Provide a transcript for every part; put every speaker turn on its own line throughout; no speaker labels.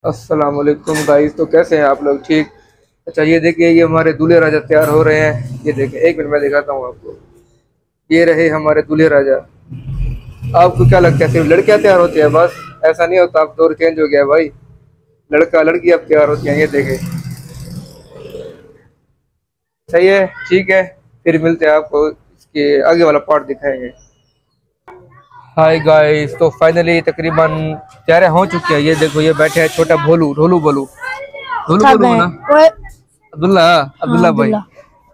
अस्सलाम वालेकुम गाइस। तो कैसे हैं आप लोग? ठीक। अच्छा, ये देखिए, ये हमारे दूल्हे राजा तैयार हो रहे हैं। ये देखिए, एक मिनट में दिखाता हूँ आपको। ये रहे हमारे दूल्हे राजा। आपको क्या लगता है सिर्फ लड़कियां तैयार होती है? बस ऐसा नहीं होता, अब दौर चेंज हो गया है भाई। लड़का लड़की अब तैयार होती हैं। ये देखे, सही है, ठीक है। फिर मिलते हैं, आपको इसके आगे वाला पार्ट दिखाएंगे। हाय गाइस, तो फाइनली तकरीबन तैयारियां हो चुकी है। ये देखो, ये बैठे हैं छोटा भोलू, ढोलू बोलू, ढोलू बोलू ना, अब्दुल्ला, अब्दुल्ला भाई।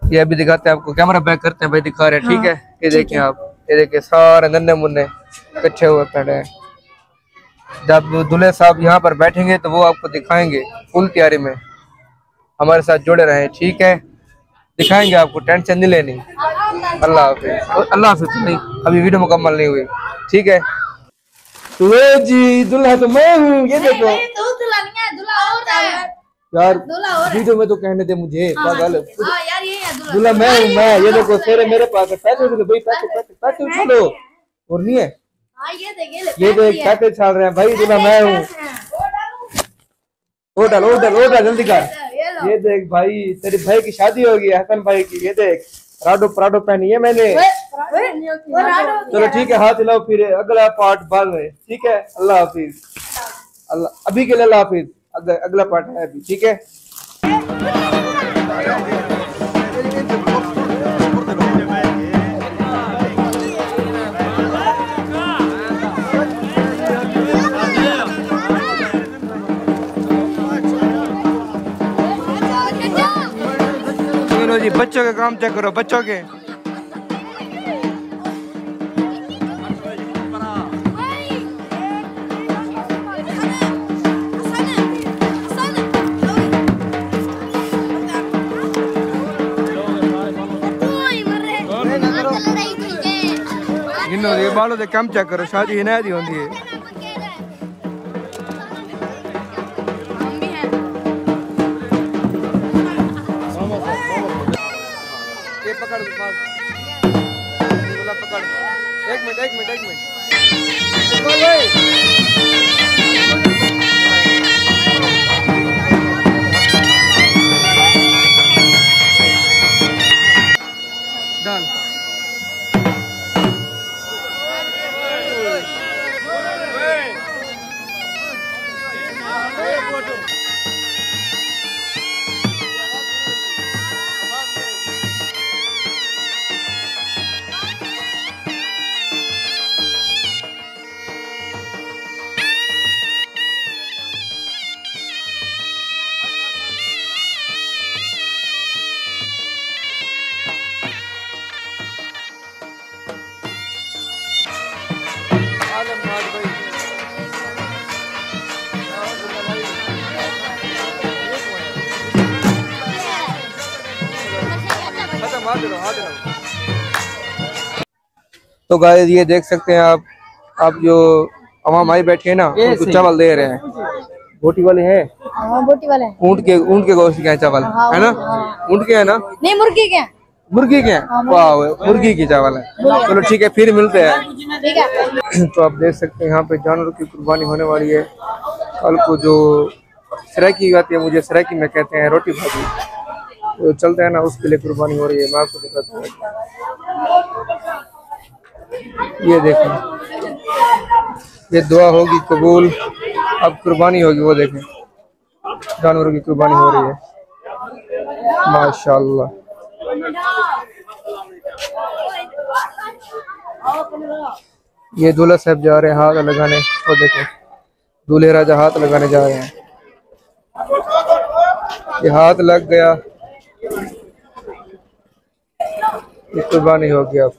ये अभी दिखाते हैं आपको, कैमरा बैक करते हैं भाई, दिखा रहे हैं, ठीक है। ये देखिए आप, ये देखिए सारे नन्हे मुन्ने इकट्ठे हुए पड़े हैं। जब दूल्हे साहब यहाँ पर बैठेंगे तो वो आपको दिखाएंगे फुल तैयारी में। हमारे साथ जुड़े रहे, ठीक है। दिखाएंगे आपको, टेंशन नहीं लेनी। अल्लाह हाफिज। अल्लाह हाफिज नहीं, अभी वीडियो मुकम्मल नहीं हुई, ठीक है। तो जी दुल्हा तो मैं हूँ, ये देखो यार, वीडियो में तो कहने दे मुझे, पागल। दूल्हा मैं हूँ, मैं। ये देखो सेरे मेरे पास है, पैसे भाई, पैसे पैसे पैसे उछालो। और नहीं है, ये देख पैसे छाल रहे हैं भाई, दूल्हा मैं हूँ। होटल होटल होटल जल्दी कर। ये देख भाई, तेरे भाई की शादी होगी, हसन भाई की। ये देख, राडो पराडो पहनी है मैंने। चलो ठीक है, हाथ हिलाओ, फिर अगला पार्ट बाद में, ठीक है। अल्लाह हाफिज। अल्लाह, अभी के लिए अल्लाह हाफिज। अगला पार्ट है अभी, ठीक है। चलो जी, बच्चों के काम चेक करो, बच्चों के। ये बालों से काम चेक करो, शादी हिना दी होती है। ये पकड़ पकड़, एक मिनट एक मिनट एक मिनट। डाल। तो गाइस, ये देख सकते हैं आप जो अवाम आई बैठी है ना, उनको चावल दे रहे हैं। बोटी वाले हैं, बोटी वाले ऊँट के गोश्त के चावल है ना, ऊँट के है ना, नहीं मुर्गी के, मुर्गी के। वाह, मुर्गी की चावल है। चलो ठीक है, फिर मिलते हैं। तो आप देख सकते हैं यहाँ पे जानवरों की कुर्बानी होने वाली है। कल को जो सराकी आती है, मुझे सराकी में कहते हैं, रोटी भाजी, तो चलते हैं ना, उसके लिए कुर्बानी हो रही है। मैं आपको दिखाता हूँ, ये देखें, ये दुआ होगी कबूल, अब कुर्बानी होगी। वो देखें, जानवरों की कुर्बानी हो रही है, माशाल्लाह। ये दूल्हा साहब जा रहे हैं हाथ लगाने, वो देखें, दूल्हे राजा हाथ लगाने जा रहे हैं। ये हाथ लग गया, ये कुर्बानी होगी अब।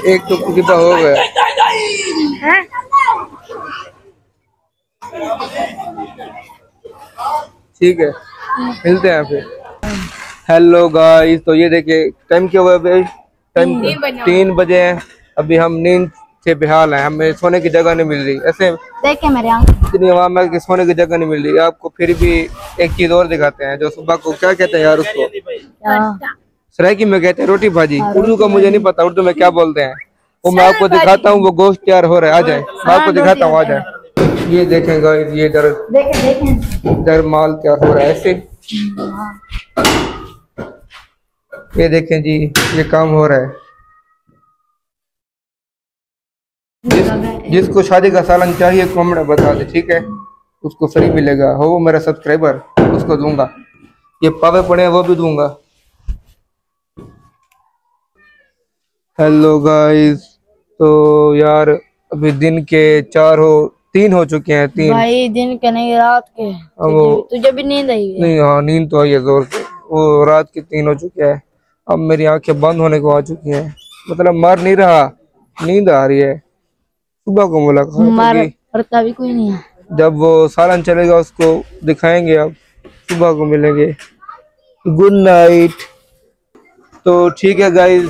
एक तो कितना हो गया। ठीक है, मिलते हैं फिर। हेलो गाइस, तो ये देखिए टाइम क्या हुआ भाई, टाइम 3 बजे हैं। अभी हम नींद से बेहाल है, हमें सोने की जगह नहीं मिल रही। ऐसे
देखे मेरे आंख
इतनी आवाम है कि सोने की जगह नहीं मिल रही। आपको फिर भी एक चीज और दिखाते हैं, जो सुबह को क्या कहते हैं यार उसको, सराइकी में कहते हैं रोटी भाजी। उर्दू का मुझे नहीं पता, उर्दू में क्या बोलते हैं वो मैं आपको दिखाता हूँ। वो गोश्त तैयार हो रहा है, आ जाए मैं आपको दिखाता हूँ, आ जाए। ये देखें गाइस, ये इधर माल तैयार हो रहा है ऐसे। ये देखें जी, ये काम हो रहा है। जिसको शादी का सालन चाहिए कमेंट बता दे, ठीक है, उसको फ्री मिलेगा। हो मेरा सब्सक्राइबर, उसको दूंगा। ये पावे पड़े हैं वो भी दूंगा। हेलो गाइस, तो यार अभी दिन के 3 हो चुके हैं। 3
भाई दिन के नहीं, रात के। तुझे भी नींद आई है?
नहीं, हाँ नींद तो आई है जोर से। वो रात के 3 हो चुके हैं। अब मेरी आंखें बंद होने को आ चुकी हैं, मतलब मर नहीं रहा, नींद आ रही है। सुबह को मुलाकात
होगी, भी कोई नहीं है।
जब वो सालन चलेगा उसको दिखाएंगे, अब सुबह को मिलेंगे। Good night. तो ठीक है गाइस,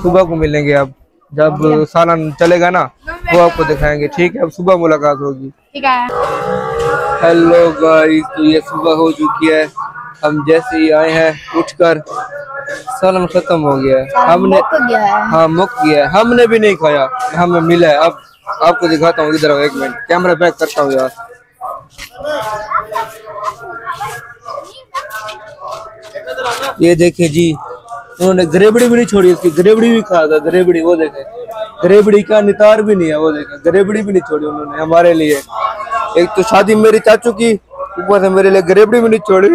सुबह को मिलेंगे। अब जब सालन चलेगा ना वो आपको दिखाएंगे, ठीक है। अब सुबह मुलाकात होगी,
ठीक है।
हेलो गाइस, तो ये सुबह हो चुकी है। हम जैसे ही आए हैं उठकर, सालन खत्म हो गया है। हमने हाँ मुक गया है, हमने भी नहीं खाया, हमें मिला है। अब आपको दिखाता हूँ, इधर एक मिनट कैमरा बैक करता हूँ यार। ये देखे जी, उन्होंने ग्रेबड़ी भी नहीं छोड़ी, उसकी ग्रेबड़ी भी खा था। ग्रेबड़ी वो देखे, ग्रेबड़ी का नितार भी नहीं है, वो देखे ग्रेबड़ी भी नहीं छोड़ी उन्होंने हमारे लिए। एक तो शादी मेरी चाचू की, ऊपर से मेरे लिए ग्रेबड़ी भी नहीं छोड़ी।